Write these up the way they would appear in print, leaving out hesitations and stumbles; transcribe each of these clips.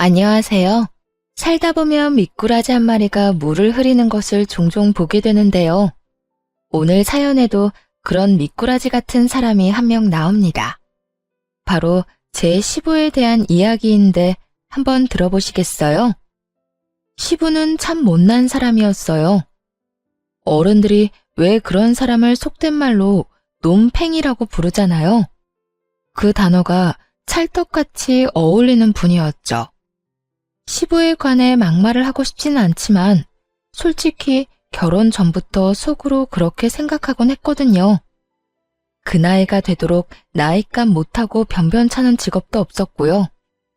안녕하세요. 살다 보면 미꾸라지 한 마리가 물을 흐리는 것을 종종 보게 되는데요. 오늘 사연에도 그런 미꾸라지 같은 사람이 한 명 나옵니다. 바로 제 시부에 대한 이야기인데 한번 들어보시겠어요? 시부는 참 못난 사람이었어요. 어른들이 왜 그런 사람을 속된 말로 놈팽이라고 부르잖아요. 그 단어가 찰떡같이 어울리는 분이었죠. 시부에 관해 막말을 하고 싶지는 않지만 솔직히 결혼 전부터 속으로 그렇게 생각하곤 했거든요. 그 나이가 되도록 나이값 못하고 변변찮은 직업도 없었고요.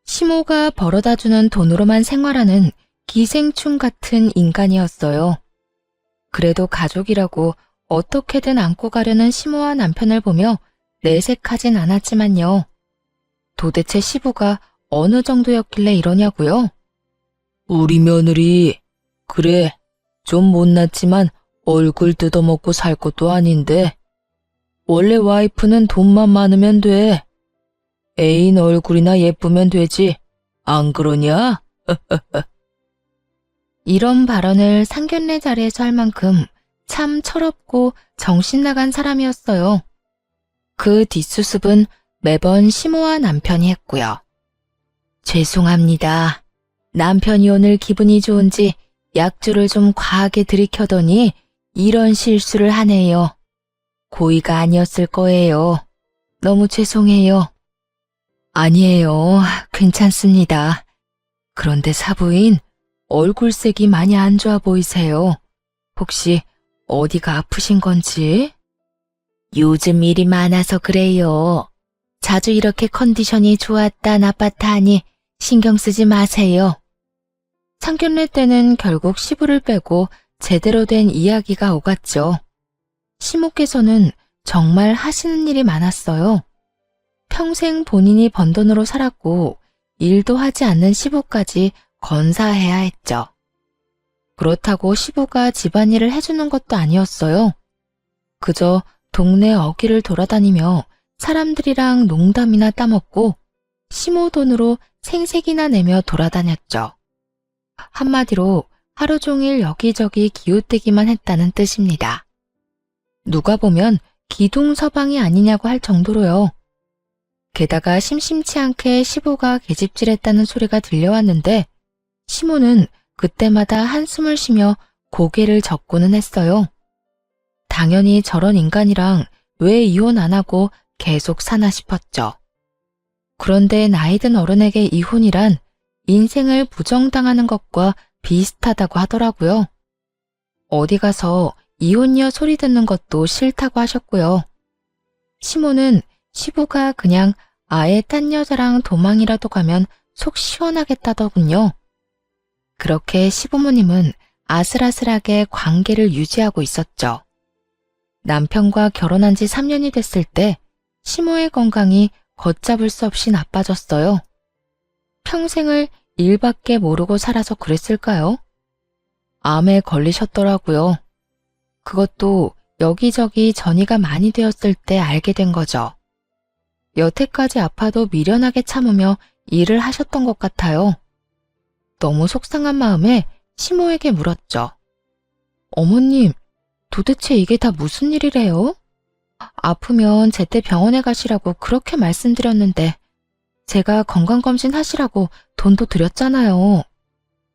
시모가 벌어다주는 돈으로만 생활하는 기생충 같은 인간이었어요. 그래도 가족이라고 어떻게든 안고 가려는 시모와 남편을 보며 내색하진 않았지만요. 도대체 시부가 어느 정도였길래 이러냐고요? 우리 며느리, 그래, 좀 못났지만 얼굴 뜯어먹고 살 것도 아닌데, 원래 와이프는 돈만 많으면 돼. 애인 얼굴이나 예쁘면 되지, 안 그러냐? 이런 발언을 상견례 자리에서 할 만큼 참 철없고 정신나간 사람이었어요. 그 뒷수습은 매번 시모와 남편이 했고요. 죄송합니다. 남편이 오늘 기분이 좋은지 약주를 좀 과하게 들이켜더니 이런 실수를 하네요. 고의가 아니었을 거예요. 너무 죄송해요. 아니에요. 괜찮습니다. 그런데 사부인, 얼굴색이 많이 안 좋아 보이세요. 혹시 어디가 아프신 건지? 요즘 일이 많아서 그래요. 자주 이렇게 컨디션이 좋았다 나빴다 하니 신경 쓰지 마세요. 상견례 때는 결국 시부를 빼고 제대로 된 이야기가 오갔죠. 시모께서는 정말 하시는 일이 많았어요. 평생 본인이 번 돈으로 살았고 일도 하지 않는 시부까지 건사해야 했죠. 그렇다고 시부가 집안일을 해주는 것도 아니었어요. 그저 동네 어귀를 돌아다니며 사람들이랑 농담이나 따먹고 시모 돈으로 생색이나 내며 돌아다녔죠. 한마디로 하루 종일 여기저기 기웃대기만 했다는 뜻입니다. 누가 보면 기둥서방이 아니냐고 할 정도로요. 게다가 심심치 않게 시부가 계집질했다는 소리가 들려왔는데 시모는 그때마다 한숨을 쉬며 고개를 젓고는 했어요. 당연히 저런 인간이랑 왜 이혼 안 하고 계속 사나 싶었죠. 그런데 나이든 어른에게 이혼이란 인생을 부정당하는 것과 비슷하다고 하더라고요. 어디 가서 이혼녀 소리 듣는 것도 싫다고 하셨고요. 시모는 시부가 그냥 아예 딴 여자랑 도망이라도 가면 속 시원하겠다더군요. 그렇게 시부모님은 아슬아슬하게 관계를 유지하고 있었죠. 남편과 결혼한 지 3년이 됐을 때 시모의 건강이 걷잡을 수 없이 나빠졌어요. 평생을 일밖에 모르고 살아서 그랬을까요? 암에 걸리셨더라고요. 그것도 여기저기 전이가 많이 되었을 때 알게 된 거죠. 여태까지 아파도 미련하게 참으며 일을 하셨던 것 같아요. 너무 속상한 마음에 시모에게 물었죠. 어머님, 도대체 이게 다 무슨 일이래요? 아프면 제때 병원에 가시라고 그렇게 말씀드렸는데 제가 건강검진 하시라고 돈도 드렸잖아요.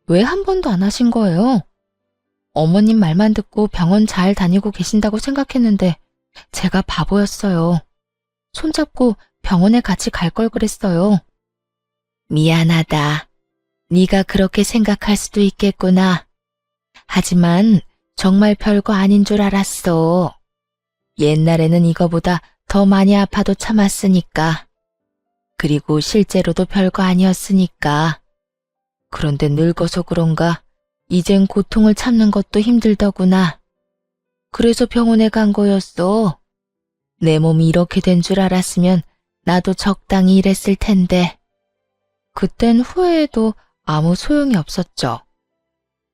왜 한 번도 안 하신 거예요? 어머님 말만 듣고 병원 잘 다니고 계신다고 생각했는데 제가 바보였어요. 손잡고 병원에 같이 갈 걸 그랬어요. 미안하다. 네가 그렇게 생각할 수도 있겠구나. 하지만 정말 별거 아닌 줄 알았어. 옛날에는 이거보다 더 많이 아파도 참았으니까. 그리고 실제로도 별거 아니었으니까. 그런데 늙어서 그런가 이젠 고통을 참는 것도 힘들더구나. 그래서 병원에 간 거였어. 내 몸이 이렇게 된 줄 알았으면 나도 적당히 일했을 텐데. 그땐 후회해도 아무 소용이 없었죠.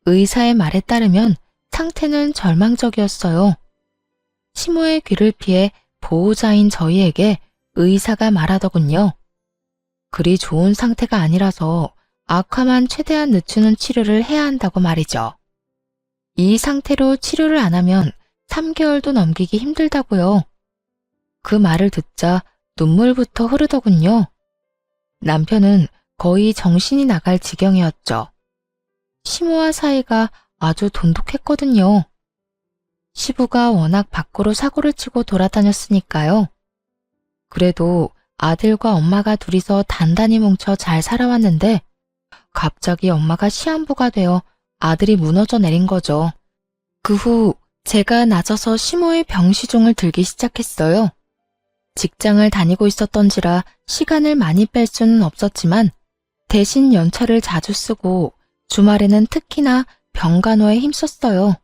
의사의 말에 따르면 상태는 절망적이었어요. 시모의 귀를 피해 보호자인 저희에게 의사가 말하더군요. 그리 좋은 상태가 아니라서 악화만 최대한 늦추는 치료를 해야 한다고 말이죠. 이 상태로 치료를 안 하면 3개월도 넘기기 힘들다고요. 그 말을 듣자 눈물부터 흐르더군요. 남편은 거의 정신이 나갈 지경이었죠. 시모와 사이가 아주 돈독했거든요. 시부가 워낙 밖으로 사고를 치고 돌아다녔으니까요. 그래도 아들과 엄마가 둘이서 단단히 뭉쳐 잘 살아왔는데 갑자기 엄마가 시한부가 되어 아들이 무너져 내린 거죠. 그 후 제가 낮아서 시모의 병시종을 들기 시작했어요. 직장을 다니고 있었던지라 시간을 많이 뺄 수는 없었지만 대신 연차를 자주 쓰고 주말에는 특히나 병간호에 힘썼어요.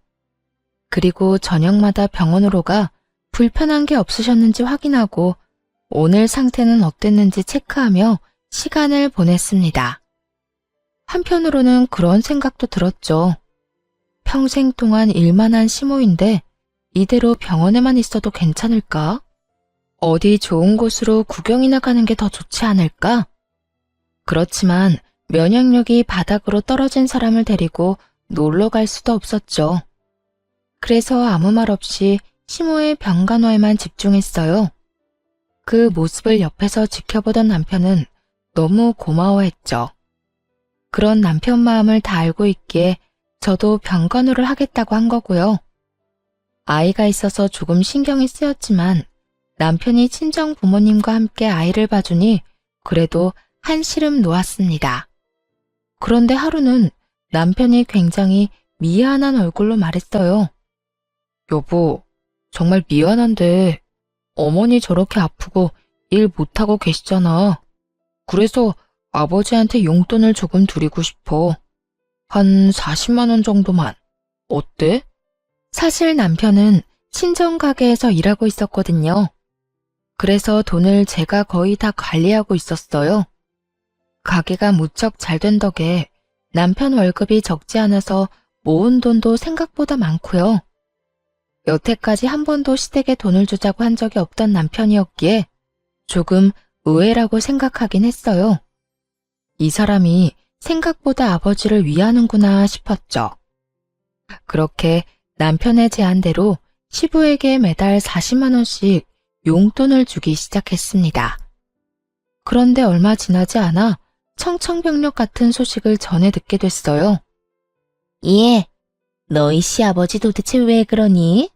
그리고 저녁마다 병원으로 가 불편한 게 없으셨는지 확인하고 오늘 상태는 어땠는지 체크하며 시간을 보냈습니다. 한편으로는 그런 생각도 들었죠. 평생 동안 일만 한 시모인데 이대로 병원에만 있어도 괜찮을까? 어디 좋은 곳으로 구경이나 가는 게 더 좋지 않을까? 그렇지만 면역력이 바닥으로 떨어진 사람을 데리고 놀러 갈 수도 없었죠. 그래서 아무 말 없이 시모의 병간호에만 집중했어요. 그 모습을 옆에서 지켜보던 남편은 너무 고마워했죠. 그런 남편 마음을 다 알고 있기에 저도 병간호를 하겠다고 한 거고요. 아이가 있어서 조금 신경이 쓰였지만 남편이 친정 부모님과 함께 아이를 봐주니 그래도 한시름 놓았습니다. 그런데 하루는 남편이 굉장히 미안한 얼굴로 말했어요. 여보, 정말 미안한데 어머니 저렇게 아프고 일 못하고 계시잖아. 그래서 아버지한테 용돈을 조금 드리고 싶어. 한 40만 원 정도만. 어때? 사실 남편은 친정 가게에서 일하고 있었거든요. 그래서 돈을 제가 거의 다 관리하고 있었어요. 가게가 무척 잘 된 덕에 남편 월급이 적지 않아서 모은 돈도 생각보다 많고요. 여태까지 한 번도 시댁에 돈을 주자고 한 적이 없던 남편이었기에 조금 의외라고 생각하긴 했어요. 이 사람이 생각보다 아버지를 위하는구나 싶었죠. 그렇게 남편의 제안대로 시부에게 매달 40만 원씩 용돈을 주기 시작했습니다. 그런데 얼마 지나지 않아 청천벽력 같은 소식을 전해 듣게 됐어요. 예, 너희 시아버지 도대체 왜 그러니?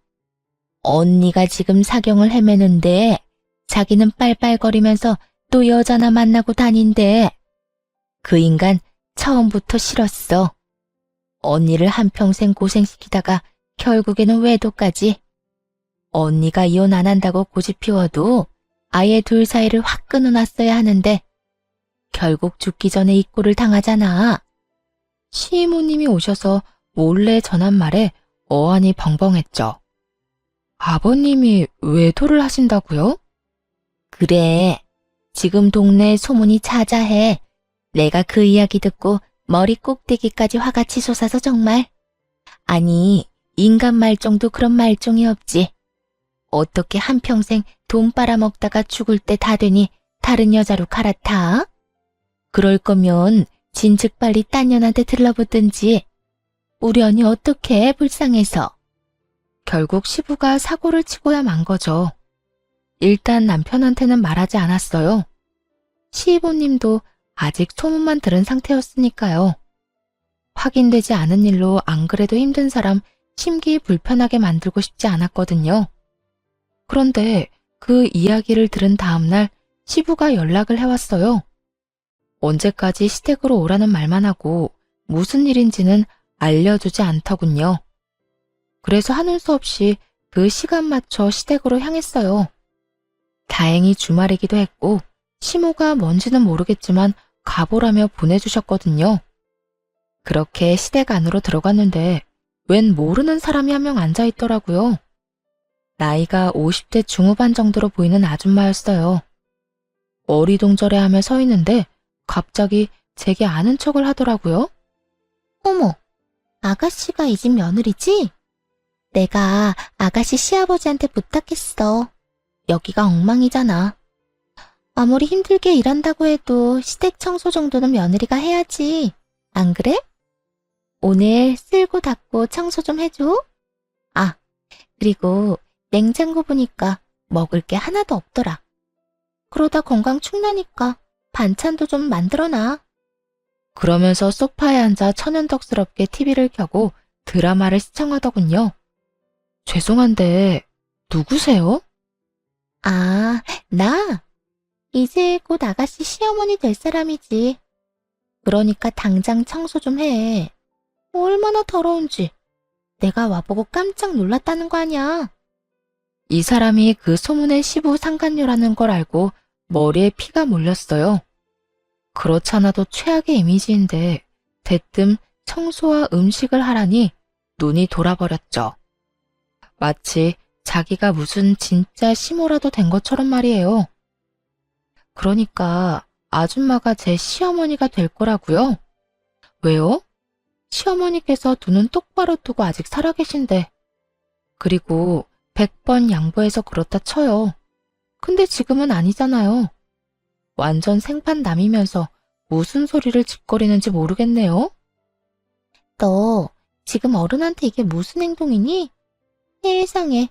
언니가 지금 사경을 헤매는데 자기는 빨빨거리면서 또 여자나 만나고 다닌대. 그 인간 처음부터 싫었어. 언니를 한평생 고생시키다가 결국에는 외도까지. 언니가 이혼 안 한다고 고집 피워도 아예 둘 사이를 확 끊어놨어야 하는데 결국 죽기 전에 이 꼴을 당하잖아. 시이모님이 오셔서 몰래 전한 말에 어안이 벙벙했죠. 아버님이 외도를 하신다고요? 그래, 지금 동네에 소문이 자자해. 내가 그 이야기 듣고 머리 꼭대기까지 화가 치솟아서 정말. 아니, 인간 말종도 그런 말종이 없지. 어떻게 한평생 돈 빨아먹다가 죽을 때 다 되니 다른 여자로 갈아타? 그럴 거면 진즉 빨리 딴 년한테 들러붙든지. 우리 언니 어떡해, 불쌍해서. 결국 시부가 사고를 치고야 만 거죠. 일단 남편한테는 말하지 않았어요. 시이모님도 아직 소문만 들은 상태였으니까요. 확인되지 않은 일로 안 그래도 힘든 사람 심기 불편하게 만들고 싶지 않았거든요. 그런데 그 이야기를 들은 다음날 시부가 연락을 해왔어요. 언제까지 시댁으로 오라는 말만 하고 무슨 일인지는 알려주지 않더군요. 그래서 하는 수 없이 그 시간 맞춰 시댁으로 향했어요. 다행히 주말이기도 했고 시모가 뭔지는 모르겠지만 가보라며 보내주셨거든요. 그렇게 시댁 안으로 들어갔는데 웬 모르는 사람이 한 명 앉아있더라고요. 나이가 50대 중후반 정도로 보이는 아줌마였어요. 어리동절해하며 서 있는데 갑자기 제게 아는 척을 하더라고요. 어머, 아가씨가 이 집 며느리지? 내가 아가씨 시아버지한테 부탁했어. 여기가 엉망이잖아. 아무리 힘들게 일한다고 해도 시댁 청소 정도는 며느리가 해야지. 안 그래? 오늘 쓸고 닦고 청소 좀 해줘. 아, 그리고 냉장고 보니까 먹을 게 하나도 없더라. 그러다 건강 축나니까 반찬도 좀 만들어놔. 그러면서 소파에 앉아 천연덕스럽게 TV를 켜고 드라마를 시청하더군요. 죄송한데, 누구세요? 아, 나? 이제 곧 아가씨 시어머니 될 사람이지. 그러니까 당장 청소 좀 해. 얼마나 더러운지. 내가 와보고 깜짝 놀랐다는 거 아니야. 이 사람이 그 소문의 시부 상간녀라는 걸 알고 머리에 피가 몰렸어요. 그렇잖아도 최악의 이미지인데 대뜸 청소와 음식을 하라니 눈이 돌아버렸죠. 마치 자기가 무슨 진짜 시모라도 된 것처럼 말이에요. 그러니까 아줌마가 제 시어머니가 될 거라고요? 왜요? 시어머니께서 두 눈 똑바로 뜨고 아직 살아계신데. 그리고 100번 양보해서 그렇다 쳐요. 근데 지금은 아니잖아요. 완전 생판남이면서 무슨 소리를 짓거리는지 모르겠네요. 너 지금 어른한테 이게 무슨 행동이니? 세상에.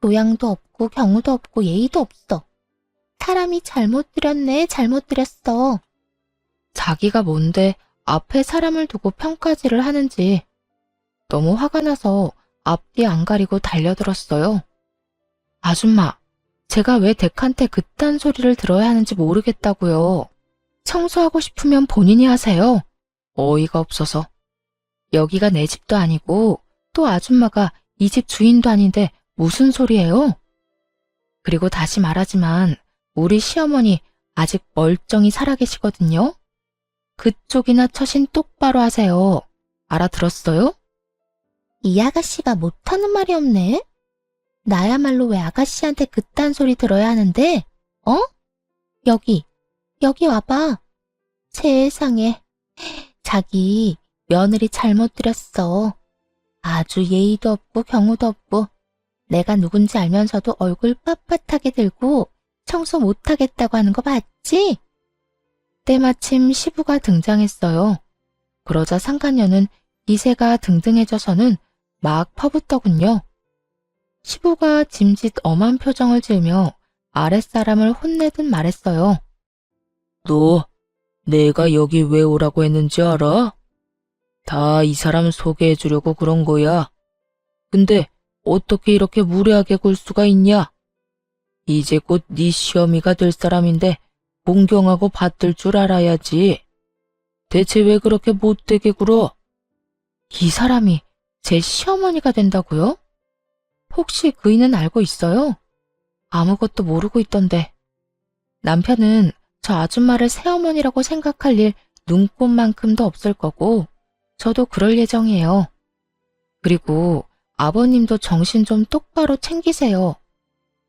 교양도 없고 경우도 없고 예의도 없어. 사람이 잘못 들였네, 잘못 들였어. 자기가 뭔데 앞에 사람을 두고 평가질을 하는지. 너무 화가 나서 앞뒤 안 가리고 달려들었어요. 아줌마, 제가 왜 댁한테 그딴 소리를 들어야 하는지 모르겠다고요. 청소하고 싶으면 본인이 하세요. 어이가 없어서. 여기가 내 집도 아니고 또 아줌마가 이 집 주인도 아닌데 무슨 소리예요? 그리고 다시 말하지만 우리 시어머니 아직 멀쩡히 살아계시거든요. 그쪽이나 처신 똑바로 하세요. 알아들었어요? 이 아가씨가 못하는 말이 없네. 나야말로 왜 아가씨한테 그딴 소리 들어야 하는데? 어? 여기 와봐. 세상에. 자기 며느리 잘못 들였어. 아주 예의도 없고 경우도 없고 내가 누군지 알면서도 얼굴 빳빳하게 들고 청소 못하겠다고 하는 거 봤지? 때마침 시부가 등장했어요. 그러자 상간녀는 기세가 등등해져서는 막 퍼붓더군요. 시부가 짐짓 엄한 표정을 지으며 아랫사람을 혼내듯 말했어요. 너 내가 여기 왜 오라고 했는지 알아? 다 이 사람 소개해주려고 그런 거야. 근데 어떻게 이렇게 무례하게 굴 수가 있냐? 이제 곧 네 시어미가 될 사람인데 공경하고 받들 줄 알아야지. 대체 왜 그렇게 못되게 굴어? 이 사람이 제 시어머니가 된다고요? 혹시 그이는 알고 있어요? 아무것도 모르고 있던데. 남편은 저 아줌마를 새어머니라고 생각할 일 눈꼽만큼도 없을 거고 저도 그럴 예정이에요. 그리고 아버님도 정신 좀 똑바로 챙기세요.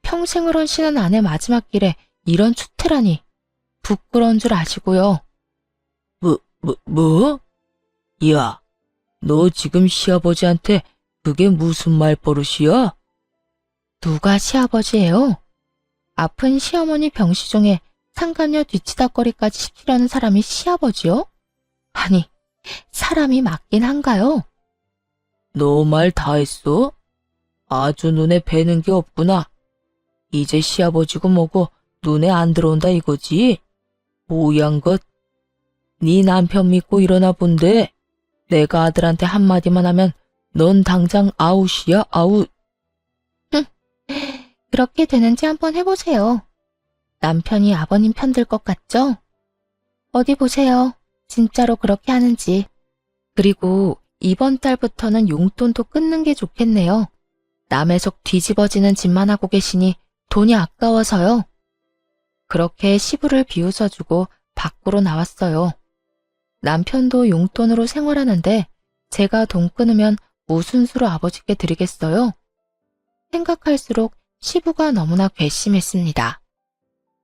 평생을 헌신한 아내 마지막 길에 이런 추태라니 부끄러운 줄 아시고요. 뭐? 야, 너 지금 시아버지한테 그게 무슨 말버릇이야? 누가 시아버지예요? 아픈 시어머니 병시종에 상간녀 뒤치다거리까지 시키려는 사람이 시아버지요? 아니, 사람이 맞긴 한가요? 너 말 다 했어? 아주 눈에 뵈는 게 없구나. 이제 시아버지고 뭐고 눈에 안 들어온다 이거지? 모양 것. 네 남편 믿고 일어나 본데 내가 아들한테 한마디만 하면 넌 당장 아웃이야, 아웃. 그렇게 되는지 한번 해보세요. 남편이 아버님 편들 것 같죠? 어디 보세요. 진짜로 그렇게 하는지. 그리고 이번 달부터는 용돈도 끊는 게 좋겠네요. 남의 속 뒤집어지는 짓만 하고 계시니 돈이 아까워서요. 그렇게 시부를 비웃어주고 밖으로 나왔어요. 남편도 용돈으로 생활하는데 제가 돈 끊으면 무슨 수로 아버지께 드리겠어요? 생각할수록 시부가 너무나 괘씸했습니다.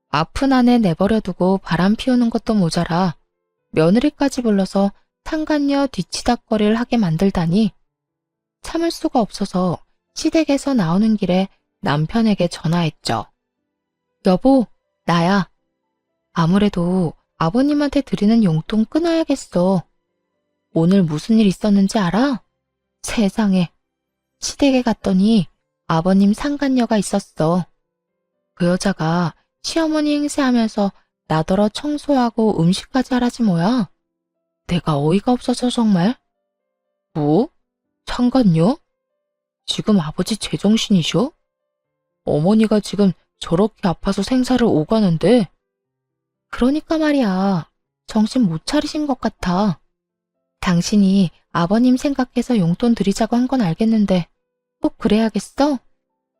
아픈 아내 내버려두고 바람 피우는 것도 모자라 며느리까지 불러서 상간녀 뒤치다거리를 하게 만들다니 참을 수가 없어서 시댁에서 나오는 길에 남편에게 전화했죠. 여보, 나야. 아무래도 아버님한테 드리는 용돈 끊어야겠어. 오늘 무슨 일 있었는지 알아? 세상에. 시댁에 갔더니 아버님 상간녀가 있었어. 그 여자가 시어머니 행세하면서 나더러 청소하고 음식까지 하라지 뭐야. 내가 어이가 없어서 정말. 뭐? 상간녀? 지금 아버지 제정신이셔? 어머니가 지금 저렇게 아파서 생사를 오가는데. 그러니까 말이야. 정신 못 차리신 것 같아. 당신이 아버님 생각해서 용돈 드리자고 한 건 알겠는데 꼭 그래야겠어?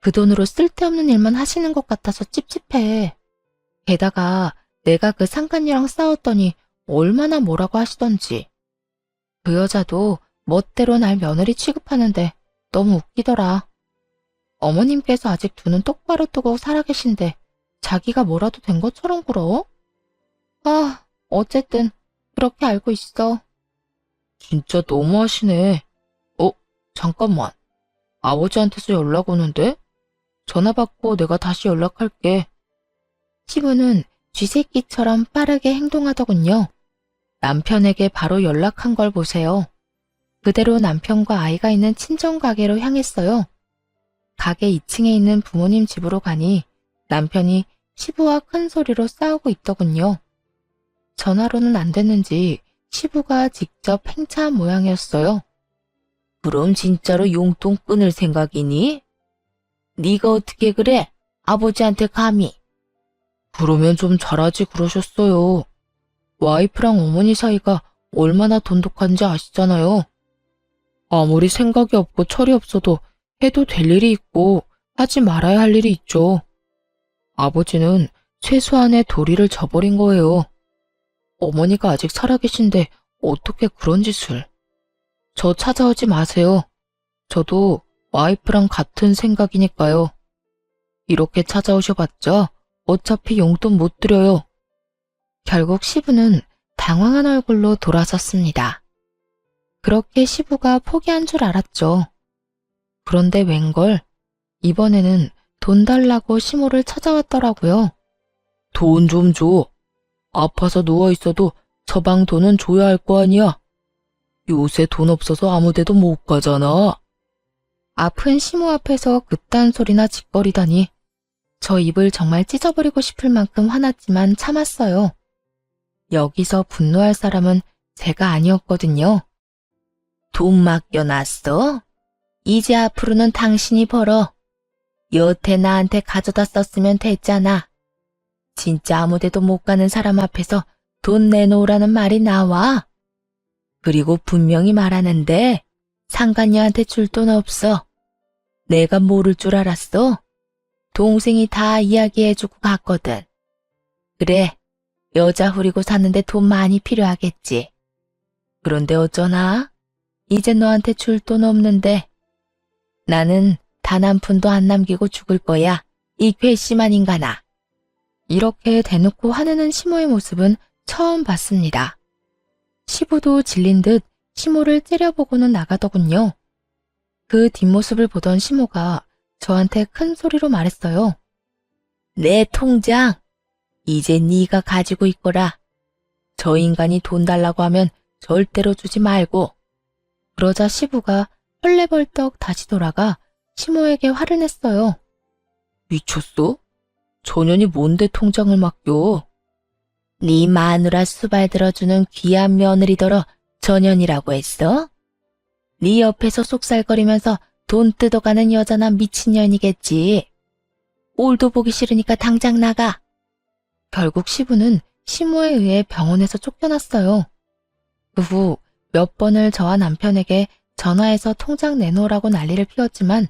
그 돈으로 쓸데없는 일만 하시는 것 같아서 찝찝해. 게다가 내가 그 상간녀랑 싸웠더니 얼마나 뭐라고 하시던지. 그 여자도 멋대로 날 며느리 취급하는데 너무 웃기더라. 어머님께서 아직 두 눈 똑바로 뜨고 살아계신데 자기가 뭐라도 된 것처럼 굴어? 아, 어쨌든 그렇게 알고 있어. 진짜 너무하시네. 잠깐만. 아버지한테서 연락 오는데? 전화 받고 내가 다시 연락할게. 시부는 쥐새끼처럼 빠르게 행동하더군요. 남편에게 바로 연락한 걸 보세요. 그대로 남편과 아이가 있는 친정 가게로 향했어요. 가게 2층에 있는 부모님 집으로 가니 남편이 시부와 큰 소리로 싸우고 있더군요. 전화로는 안 됐는지 시부가 직접 행차한 모양이었어요. 그럼 진짜로 용돈 끊을 생각이니? 네가 어떻게 그래? 아버지한테 감히. 그러면 좀 잘하지 그러셨어요. 와이프랑 어머니 사이가 얼마나 돈독한지 아시잖아요. 아무리 생각이 없고 철이 없어도 해도 될 일이 있고 하지 말아야 할 일이 있죠. 아버지는 최소한의 도리를 저버린 거예요. 어머니가 아직 살아계신데 어떻게 그런 짓을. 저 찾아오지 마세요. 저도 와이프랑 같은 생각이니까요. 이렇게 찾아오셔봤자 어차피 용돈 못 드려요. 결국 시부는 당황한 얼굴로 돌아섰습니다. 그렇게 시부가 포기한 줄 알았죠. 그런데 웬걸 이번에는 돈 달라고 시모를 찾아왔더라고요. 돈 좀 줘. 아파서 누워있어도 처방 돈은 줘야 할 거 아니야. 요새 돈 없어서 아무 데도 못 가잖아. 아픈 시모 앞에서 그딴 소리나 짓거리다니. 저 입을 정말 찢어버리고 싶을 만큼 화났지만 참았어요. 여기서 분노할 사람은 제가 아니었거든요. 돈 맡겨놨어? 이제 앞으로는 당신이 벌어. 여태 나한테 가져다 썼으면 됐잖아. 진짜 아무 데도 못 가는 사람 앞에서 돈 내놓으라는 말이 나와? 그리고 분명히 말하는데 상간녀한테 줄 돈 없어. 내가 모를 줄 알았어? 동생이 다 이야기해주고 갔거든. 그래, 여자 후리고 사는데 돈 많이 필요하겠지. 그런데 어쩌나? 이제 너한테 줄 돈 없는데. 나는 단 한 푼도 안 남기고 죽을 거야. 이 괘씸한 인간아. 이렇게 대놓고 화내는 시모의 모습은 처음 봤습니다. 시부도 질린 듯 시모를 째려보고는 나가더군요. 그 뒷모습을 보던 시모가 저한테 큰 소리로 말했어요. 내 통장, 이제 네가 가지고 있거라. 저 인간이 돈 달라고 하면 절대로 주지 말고. 그러자 시부가 헐레벌떡 다시 돌아가 시모에게 화를 냈어요. 미쳤어? 저년이 뭔데 통장을 맡겨? 네 마누라 수발 들어주는 귀한 며느리더러 저년이라고 했어? 네 옆에서 속살거리면서 돈 뜯어가는 여자나 미친년이겠지. 꼴도 보기 싫으니까 당장 나가. 결국 시부는 시모에 의해 병원에서 쫓겨났어요. 그 후 몇 번을 저와 남편에게 전화해서 통장 내놓으라고 난리를 피웠지만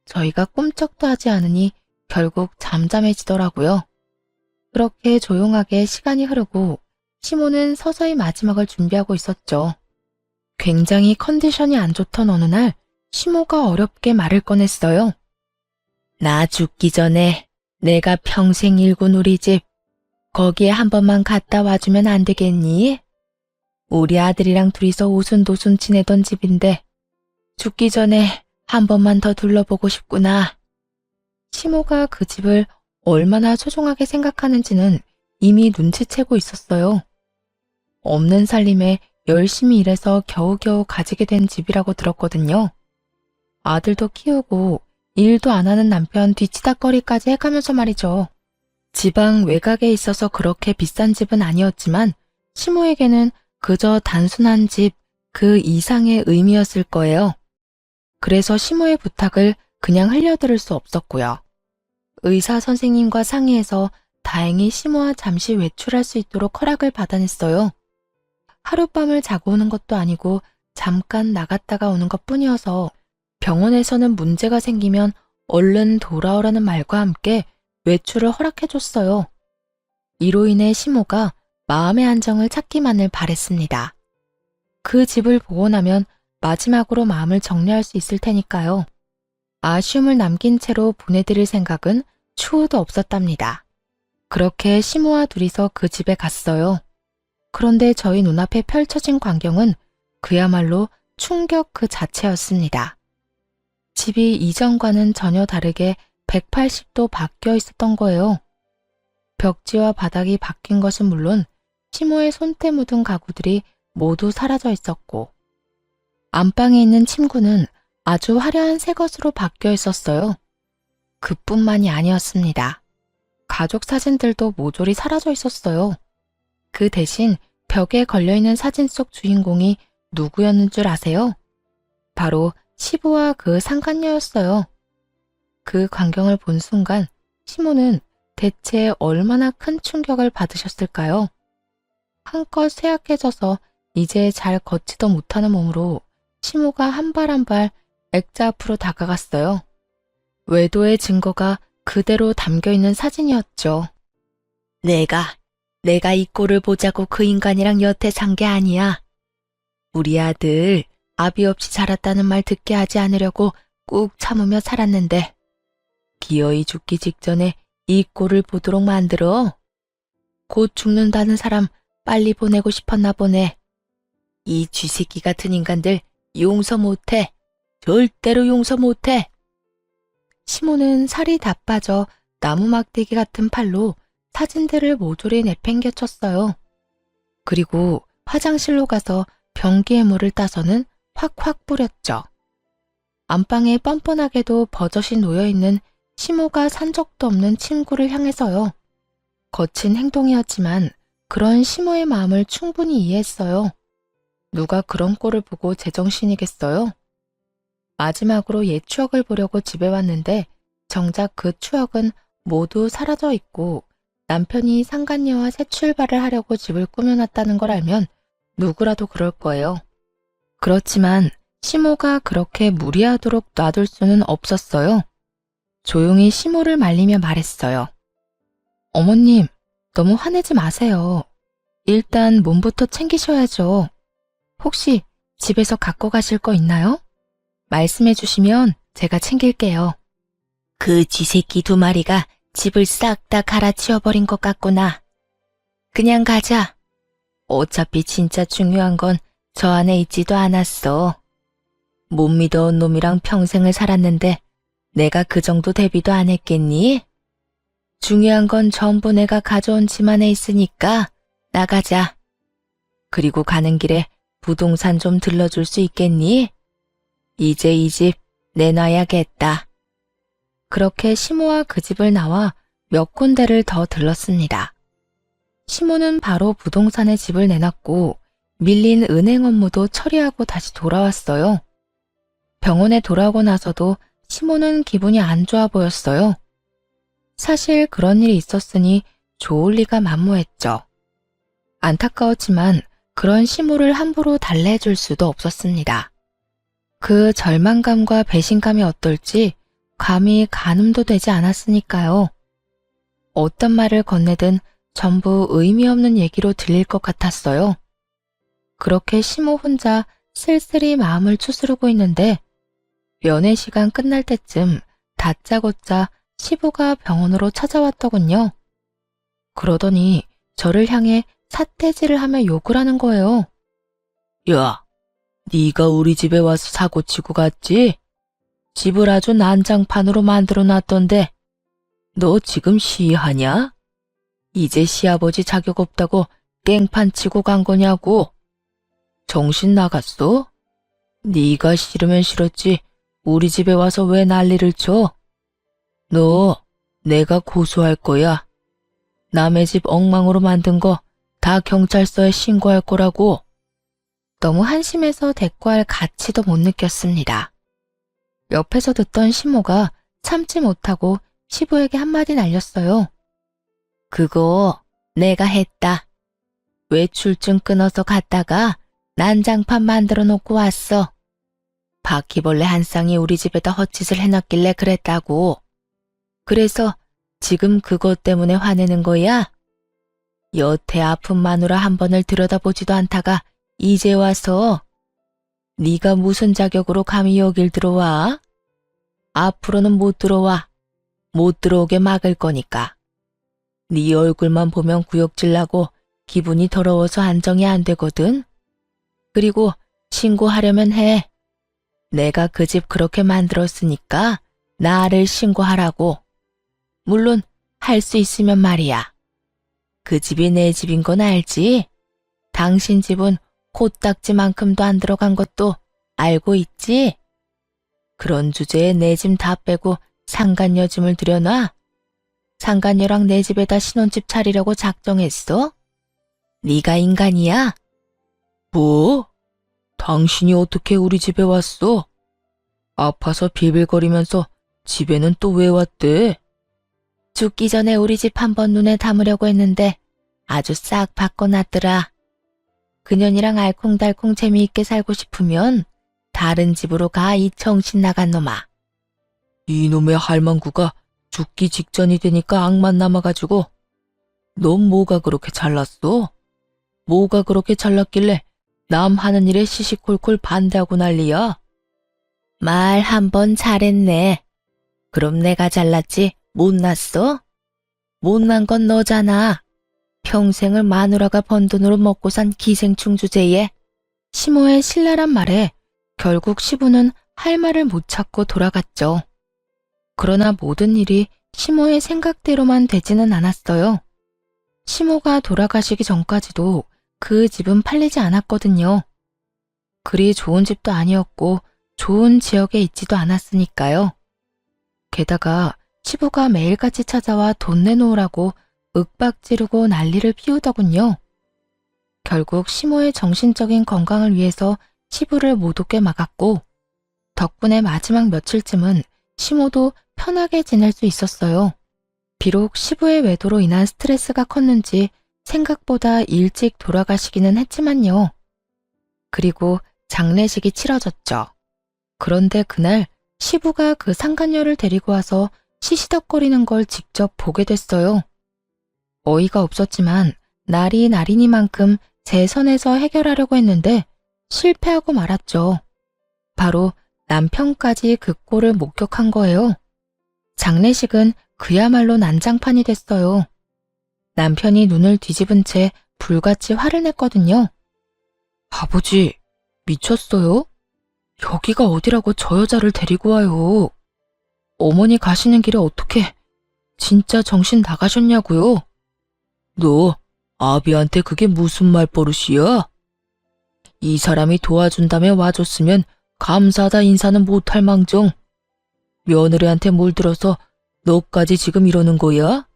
저희가 꼼짝도 하지 않으니 결국 잠잠해지더라고요. 그렇게 조용하게 시간이 흐르고 시모는 서서히 마지막을 준비하고 있었죠. 굉장히 컨디션이 안 좋던 어느 날 시모가 어렵게 말을 꺼냈어요. 나 죽기 전에 내가 평생 일군 우리 집 거기에 한 번만 갔다 와주면 안 되겠니? 우리 아들이랑 둘이서 오순도순 지내던 집인데 죽기 전에 한 번만 더 둘러보고 싶구나. 시모가 그 집을 얼마나 소중하게 생각하는지는 이미 눈치채고 있었어요. 없는 살림에 열심히 일해서 겨우겨우 가지게 된 집이라고 들었거든요. 아들도 키우고 일도 안 하는 남편 뒤치다꺼리까지 해가면서 말이죠. 지방 외곽에 있어서 그렇게 비싼 집은 아니었지만 시모에게는 그저 단순한 집 그 이상의 의미였을 거예요. 그래서 시모의 부탁을 그냥 흘려들을 수 없었고요. 의사 선생님과 상의해서 다행히 시모와 잠시 외출할 수 있도록 허락을 받아냈어요. 하룻밤을 자고 오는 것도 아니고 잠깐 나갔다가 오는 것뿐이어서 병원에서는 문제가 생기면 얼른 돌아오라는 말과 함께 외출을 허락해줬어요. 이로 인해 시모가 마음의 안정을 찾기만을 바랬습니다. 그 집을 보고 나면 마지막으로 마음을 정리할 수 있을 테니까요. 아쉬움을 남긴 채로 보내드릴 생각은 추호도 없었답니다. 그렇게 시모와 둘이서 그 집에 갔어요. 그런데 저희 눈앞에 펼쳐진 광경은 그야말로 충격 그 자체였습니다. 집이 이전과는 전혀 다르게 180도 바뀌어 있었던 거예요. 벽지와 바닥이 바뀐 것은 물론 시모의 손때 묻은 가구들이 모두 사라져 있었고 안방에 있는 침구는 아주 화려한 새 것으로 바뀌어 있었어요. 그뿐만이 아니었습니다. 가족 사진들도 모조리 사라져 있었어요. 그 대신 벽에 걸려있는 사진 속 주인공이 누구였는 줄 아세요? 바로 시부와 그 상간녀였어요. 그 광경을 본 순간 시모는 대체 얼마나 큰 충격을 받으셨을까요? 한껏 쇠약해져서 이제 잘 걷지도 못하는 몸으로 시모가 한 발 한 발 액자 앞으로 다가갔어요. 외도의 증거가 그대로 담겨있는 사진이었죠. 내가 이 꼴을 보자고 그 인간이랑 여태 산 게 아니야. 우리 아들 아비 없이 자랐다는 말 듣게 하지 않으려고 꾹 참으며 살았는데 기어이 죽기 직전에 이 꼴을 보도록 만들어. 곧 죽는다는 사람 빨리 보내고 싶었나 보네. 이 쥐새끼 같은 인간들 용서 못해. 절대로 용서 못해. 시모는 살이 다 빠져 나무 막대기 같은 팔로 사진들을 모조리 내팽개쳤어요. 그리고 화장실로 가서 변기에 물을 따서는 확확 뿌렸죠. 안방에 뻔뻔하게도 버젓이 놓여있는 시모가 산 적도 없는 침구를 향해서요. 거친 행동이었지만 그런 시모의 마음을 충분히 이해했어요. 누가 그런 꼴을 보고 제정신이겠어요? 마지막으로 옛 추억을 보려고 집에 왔는데 정작 그 추억은 모두 사라져 있고 남편이 상간녀와 새 출발을 하려고 집을 꾸며놨다는 걸 알면 누구라도 그럴 거예요. 그렇지만 시모가 그렇게 무리하도록 놔둘 수는 없었어요. 조용히 시모를 말리며 말했어요. 어머님, 너무 화내지 마세요. 일단 몸부터 챙기셔야죠. 혹시 집에서 갖고 가실 거 있나요? 말씀해 주시면 제가 챙길게요. 그 쥐새끼 2마리가 집을 싹 다 갈아치워버린 것 같구나. 그냥 가자. 어차피 진짜 중요한 건 저 안에 있지도 않았어. 못 믿어온 놈이랑 평생을 살았는데 내가 그 정도 대비도 안 했겠니? 중요한 건 전부 내가 가져온 집 안에 있으니까 나가자. 그리고 가는 길에 부동산 좀 들러줄 수 있겠니? 이제 이 집 내놔야겠다. 그렇게 시모와 그 집을 나와 몇 군데를 더 들렀습니다. 시모는 바로 부동산에 집을 내놨고 밀린 은행 업무도 처리하고 다시 돌아왔어요. 병원에 돌아오고 나서도 시모는 기분이 안 좋아 보였어요. 사실 그런 일이 있었으니 좋을 리가 만무했죠. 안타까웠지만 그런 시모를 함부로 달래줄 수도 없었습니다. 그 절망감과 배신감이 어떨지 감히 가늠도 되지 않았으니까요. 어떤 말을 건네든 전부 의미 없는 얘기로 들릴 것 같았어요. 그렇게 시모 혼자 쓸쓸히 마음을 추스르고 있는데 면회 시간 끝날 때쯤 다짜고짜 시부가 병원으로 찾아왔더군요. 그러더니 저를 향해 삿대질을 하며 욕을 하는 거예요. 야, 네가 우리 집에 와서 사고치고 갔지? 집을 아주 난장판으로 만들어 놨던데 너 지금 시하냐? 이제 시아버지 자격 없다고 깽판 치고 간 거냐고. 정신 나갔어? 네가 싫으면 싫었지 우리 집에 와서 왜 난리를 쳐? 너 내가 고소할 거야. 남의 집 엉망으로 만든 거 다 경찰서에 신고할 거라고. 너무 한심해서 대꾸할 가치도 못 느꼈습니다. 옆에서 듣던 시모가 참지 못하고 시부에게 한마디 날렸어요. 그거 내가 했다. 외출증 끊어서 갔다가 난장판 만들어 놓고 왔어. 바퀴벌레 한 쌍이 우리 집에다 헛짓을 해놨길래 그랬다고. 그래서 지금 그것 때문에 화내는 거야? 여태 아픈 마누라 한 번을 들여다보지도 않다가 이제 와서 네가 무슨 자격으로 감히 여길 들어와? 앞으로는 못 들어와. 못 들어오게 막을 거니까. 네 얼굴만 보면 구역질 나고 기분이 더러워서 안정이 안 되거든. 그리고 신고하려면 해. 내가 그 집 그렇게 만들었으니까 나를 신고하라고. 물론 할 수 있으면 말이야. 그 집이 내 집인 건 알지? 당신 집은 코딱지만큼도 안 들어간 것도 알고 있지? 그런 주제에 내 짐 다 빼고 상간녀 짐을 들여놔? 상간녀랑 내 집에다 신혼집 차리려고 작정했어? 네가 인간이야? 뭐? 당신이 어떻게 우리 집에 왔어? 아파서 빌빌거리면서 집에는 또 왜 왔대? 죽기 전에 우리 집 한번 눈에 담으려고 했는데 아주 싹 바꿔놨더라. 그년이랑 알콩달콩 재미있게 살고 싶으면 다른 집으로 가, 이 정신 나간 놈아. 이놈의 할망구가 죽기 직전이 되니까 악만 남아가지고. 넌 뭐가 그렇게 잘났어? 뭐가 그렇게 잘났길래 남 하는 일에 시시콜콜 반대하고 난리야? 말 한 번 잘했네. 그럼 내가 잘났지 못났어? 못난 건 너잖아. 평생을 마누라가 번 돈으로 먹고 산 기생충 주제에. 시모의 신랄한 말에 결국 시부는 할 말을 못 찾고 돌아갔죠. 그러나 모든 일이 시모의 생각대로만 되지는 않았어요. 시모가 돌아가시기 전까지도 그 집은 팔리지 않았거든요. 그리 좋은 집도 아니었고 좋은 지역에 있지도 않았으니까요. 게다가 시부가 매일같이 찾아와 돈 내놓으라고 윽박 지르고 난리를 피우더군요. 결국 시모의 정신적인 건강을 위해서 시부를 못 오게 막았고, 덕분에 마지막 며칠쯤은 시모도 편하게 지낼 수 있었어요. 비록 시부의 외도로 인한 스트레스가 컸는지 생각보다 일찍 돌아가시기는 했지만요. 그리고 장례식이 치러졌죠. 그런데 그날 시부가 그 상간녀를 데리고 와서 시시덕거리는 걸 직접 보게 됐어요. 어이가 없었지만 날이 날이니만큼 제 선에서 해결하려고 했는데 실패하고 말았죠. 바로 남편까지 그 꼴을 목격한 거예요. 장례식은 그야말로 난장판이 됐어요. 남편이 눈을 뒤집은 채 불같이 화를 냈거든요. 아버지, 미쳤어요? 여기가 어디라고 저 여자를 데리고 와요. 어머니 가시는 길에 어떻게 진짜 정신 나가셨냐고요? 너 아비한테 그게 무슨 말버릇이야? 이 사람이 도와준다며 와줬으면 감사하다 인사는 못할 망정. 며느리한테 물들어서 너까지 지금 이러는 거야?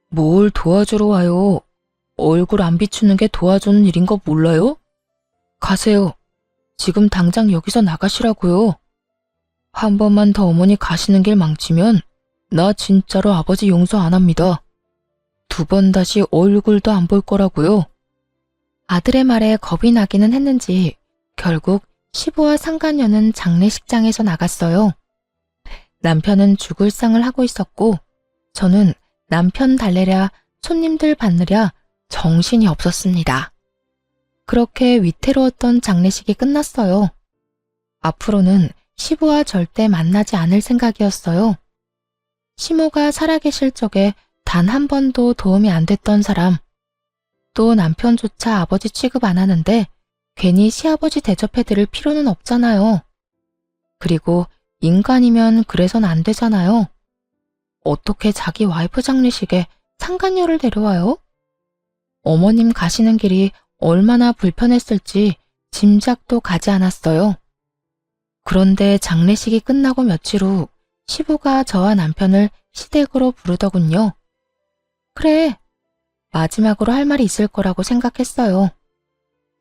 뭘 도와주러 와요? 얼굴 안 비추는 게 도와주는 일인 거 몰라요? 가세요. 지금 당장 여기서 나가시라고요. 한 번만 더 어머니 가시는 길 망치면 나 진짜로 아버지 용서 안 합니다. 2번 다시 얼굴도 안 볼 거라고요. 아들의 말에 겁이 나기는 했는지 결국 시부와 상간녀는 장례식장에서 나갔어요. 남편은 죽을 상을 하고 있었고 저는 남편 달래랴 손님들 받느랴 정신이 없었습니다. 그렇게 위태로웠던 장례식이 끝났어요. 앞으로는 시부와 절대 만나지 않을 생각이었어요. 시모가 살아계실 적에 단 한 번도 도움이 안 됐던 사람, 또 남편조차 아버지 취급 안 하는데 괜히 시아버지 대접해드릴 필요는 없잖아요. 그리고 인간이면 그래선 안 되잖아요. 어떻게 자기 와이프 장례식에 상간녀를 데려와요? 어머님 가시는 길이 얼마나 불편했을지 짐작도 가지 않았어요. 그런데 장례식이 끝나고 며칠 후 시부가 저와 남편을 시댁으로 부르더군요. 그래, 마지막으로 할 말이 있을 거라고 생각했어요.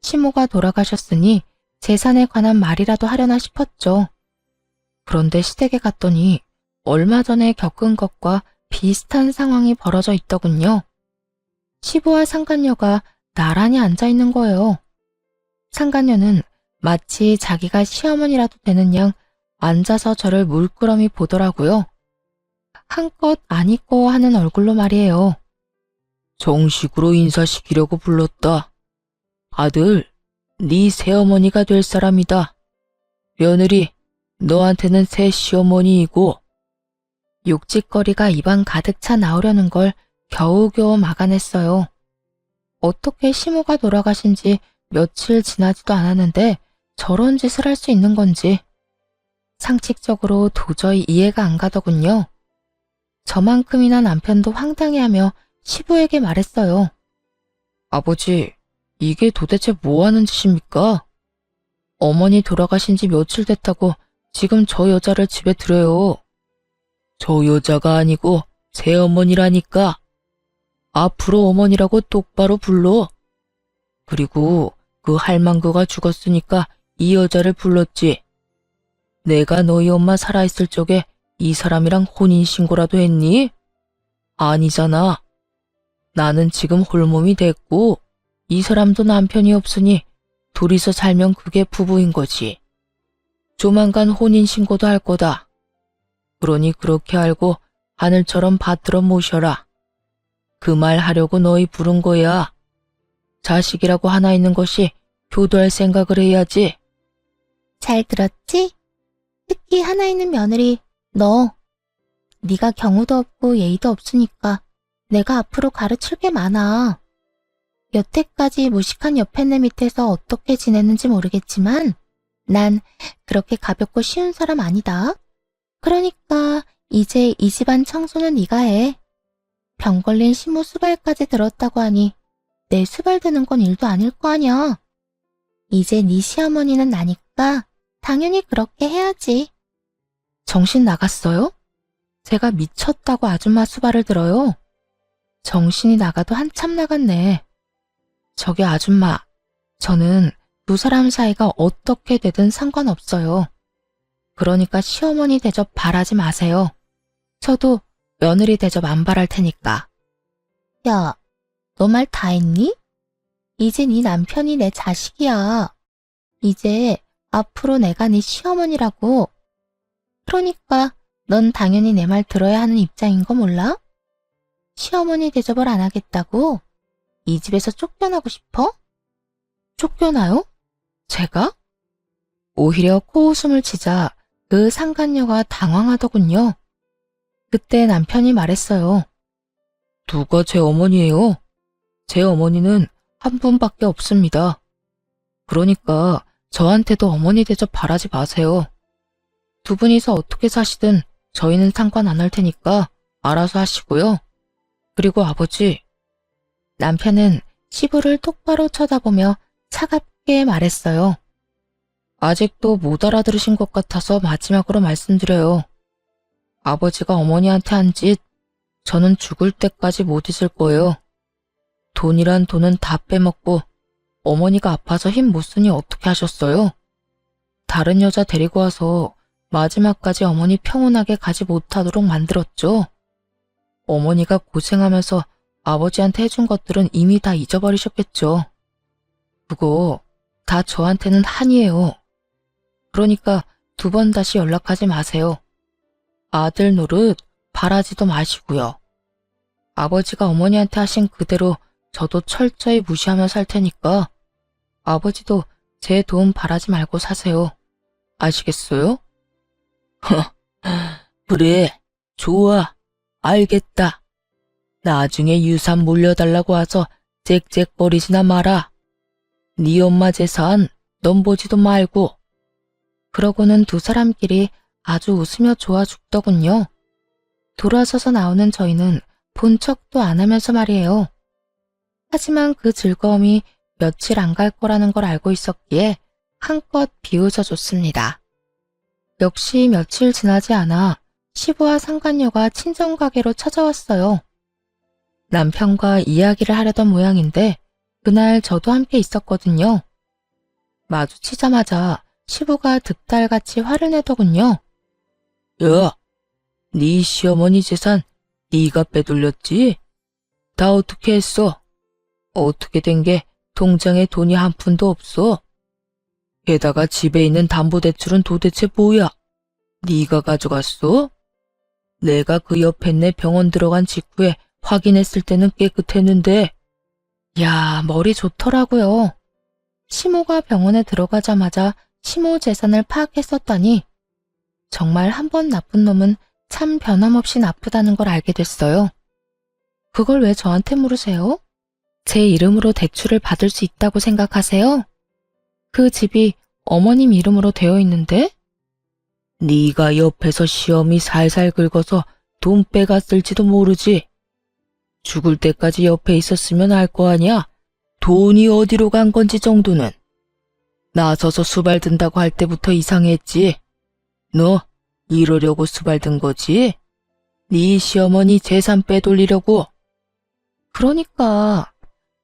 시모가 돌아가셨으니 재산에 관한 말이라도 하려나 싶었죠. 그런데 시댁에 갔더니 얼마 전에 겪은 것과 비슷한 상황이 벌어져 있더군요. 시부와 상간녀가 나란히 앉아 있는 거예요. 상간녀는 마치 자기가 시어머니라도 되는 양 앉아서 저를 물끄러미 보더라고요. 한껏 아니꺼 하는 얼굴로 말이에요. 정식으로 인사시키려고 불렀다. 아들, 네 새어머니가 될 사람이다. 며느리, 너한테는 새 시어머니이고. 욕짓거리가 입안 가득 차 나오려는 걸 겨우겨우 막아냈어요. 어떻게 시모가 돌아가신 지 며칠 지나지도 않았는데 저런 짓을 할 수 있는 건지 상식적으로 도저히 이해가 안 가더군요. 저만큼이나 남편도 황당해하며 시부에게 말했어요. 아버지, 이게 도대체 뭐 하는 짓입니까? 어머니 돌아가신 지 며칠 됐다고 지금 저 여자를 집에 들여요. 저 여자가 아니고 새어머니라니까. 앞으로 어머니라고 똑바로 불러. 그리고 그 할망구가 죽었으니까 이 여자를 불렀지. 내가 너희 엄마 살아있을 적에 이 사람이랑 혼인신고라도 했니? 아니잖아. 나는 지금 홀몸이 됐고 이 사람도 남편이 없으니 둘이서 살면 그게 부부인 거지. 조만간 혼인신고도 할 거다. 그러니 그렇게 알고 하늘처럼 받들어 모셔라. 그 말 하려고 너희 부른 거야. 자식이라고 하나 있는 것이 효도할 생각을 해야지. 잘 들었지? 특히 하나 있는 며느리, 너. 네가 경우도 없고 예의도 없으니까 내가 앞으로 가르칠 게 많아. 여태까지 무식한 옆에내 밑에서 어떻게 지냈는지 모르겠지만 난 그렇게 가볍고 쉬운 사람 아니다. 그러니까 이제 이 집안 청소는 네가 해. 병 걸린 시모 수발까지 들었다고 하니 내 수발 드는 건 일도 아닐 거 아냐. 이제 네 시어머니는 나니까 당연히 그렇게 해야지. 정신 나갔어요? 제가 미쳤다고 아줌마 수발을 들어요. 정신이 나가도 한참 나갔네. 저기 아줌마, 저는 두 사람 사이가 어떻게 되든 상관없어요. 그러니까 시어머니 대접 바라지 마세요. 저도 며느리 대접 안 바랄 테니까. 야, 너 말 다 했니? 이제 네 남편이 내 자식이야. 이제 앞으로 내가 네 시어머니라고. 그러니까 넌 당연히 내 말 들어야 하는 입장인 거 몰라? 시어머니 대접을 안 하겠다고? 이 집에서 쫓겨나고 싶어? 쫓겨나요? 제가? 오히려 코웃음을 치자 그 상간녀가 당황하더군요. 그때 남편이 말했어요. 누가 제 어머니예요? 제 어머니는 한 분밖에 없습니다. 그러니까 저한테도 어머니 대접 바라지 마세요. 두 분이서 어떻게 사시든 저희는 상관 안 할 테니까 알아서 하시고요. 그리고 아버지, 남편은 시부를 똑바로 쳐다보며 차갑게 말했어요. 아직도 못 알아들으신 것 같아서 마지막으로 말씀드려요. 아버지가 어머니한테 한 짓, 저는 죽을 때까지 못 잊을 거예요. 돈이란 돈은 다 빼먹고 어머니가 아파서 힘 못 쓰니 어떻게 하셨어요? 다른 여자 데리고 와서 마지막까지 어머니 평온하게 가지 못하도록 만들었죠. 어머니가 고생하면서 아버지한테 해준 것들은 이미 다 잊어버리셨겠죠. 그거 다 저한테는 한이에요. 그러니까 두 번 다시 연락하지 마세요. 아들 노릇 바라지도 마시고요. 아버지가 어머니한테 하신 그대로 저도 철저히 무시하며 살 테니까 아버지도 제 도움 바라지 말고 사세요. 아시겠어요? 그래, 좋아, 알겠다. 나중에 유산 물려달라고 와서 짹짹거리지나 마라. 네 엄마 재산 넌 보지도 말고. 그러고는 두 사람끼리 아주 웃으며 좋아 죽더군요. 돌아서서 나오는 저희는 본 척도 안 하면서 말이에요. 하지만 그 즐거움이 며칠 안 갈 거라는 걸 알고 있었기에 한껏 비웃어줬습니다. 역시 며칠 지나지 않아 시부와 상간녀가 친정가게로 찾아왔어요. 남편과 이야기를 하려던 모양인데 그날 저도 함께 있었거든요. 마주치자마자 시부가 득달같이 화를 내더군요. 야, 네 시어머니 재산 네가 빼돌렸지? 다 어떻게 했어? 어떻게 된 게 통장에 돈이 한 푼도 없어? 게다가 집에 있는 담보대출은 도대체 뭐야? 네가 가져갔어? 내가 그 옆에 내 병원 들어간 직후에 확인했을 때는 깨끗했는데. 야, 머리 좋더라고요. 시모가 병원에 들어가자마자 시모 재산을 파악했었다니. 정말 한 번 나쁜 놈은 참 변함없이 나쁘다는 걸 알게 됐어요. 그걸 왜 저한테 물으세요? 제 이름으로 대출을 받을 수 있다고 생각하세요? 그 집이 어머님 이름으로 되어 있는데? 네가 옆에서 시험이 살살 긁어서 돈 빼갔을지도 모르지. 죽을 때까지 옆에 있었으면 알 거 아니야? 돈이 어디로 간 건지 정도는. 나서서 수발든다고 할 때부터 이상했지. 너 이러려고 수발든 거지? 네 시어머니 재산 빼돌리려고. 그러니까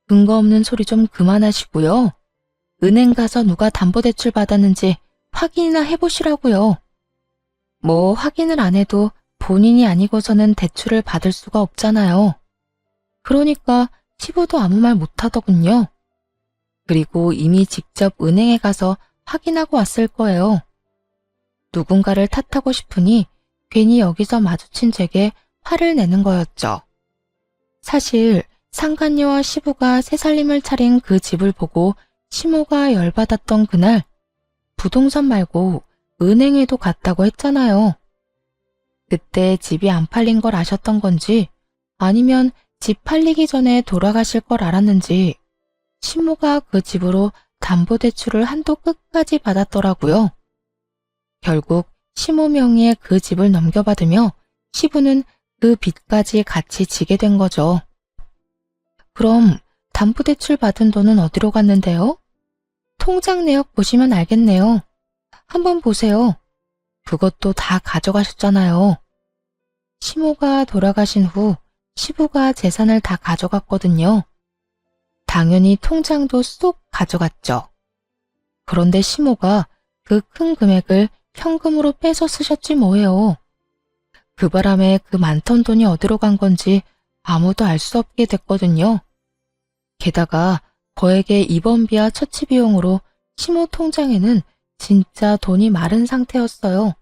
근거 없는 소리 좀 그만하시고요. 은행 가서 누가 담보대출 받았는지 확인이나 해보시라고요. 뭐 확인을 안 해도 본인이 아니고서는 대출을 받을 수가 없잖아요. 그러니까 시부도 아무 말 못하더군요. 그리고 이미 직접 은행에 가서 확인하고 왔을 거예요. 누군가를 탓하고 싶으니 괜히 여기서 마주친 제게 화를 내는 거였죠. 사실 상간녀와 시부가 새살림을 차린 그 집을 보고 시모가 열받았던 그날, 부동산 말고 은행에도 갔다고 했잖아요. 그때 집이 안 팔린 걸 아셨던 건지 아니면 집 팔리기 전에 돌아가실 걸 알았는지 시모가 그 집으로 담보대출을 한도 끝까지 받았더라고요. 결국 시모 명의의 그 집을 넘겨받으며 시부는 그 빚까지 같이 지게 된 거죠. 그럼 담보대출 받은 돈은 어디로 갔는데요? 통장 내역 보시면 알겠네요. 한번 보세요. 그것도 다 가져가셨잖아요. 시모가 돌아가신 후 시부가 재산을 다 가져갔거든요. 당연히 통장도 쏙 가져갔죠. 그런데 시모가 그 큰 금액을 현금으로 빼서 쓰셨지 뭐예요. 그 바람에 그 많던 돈이 어디로 간 건지 아무도 알 수 없게 됐거든요. 게다가 거액의 입원비와 처치 비용으로 시모 통장에는 진짜 돈이 마른 상태였어요.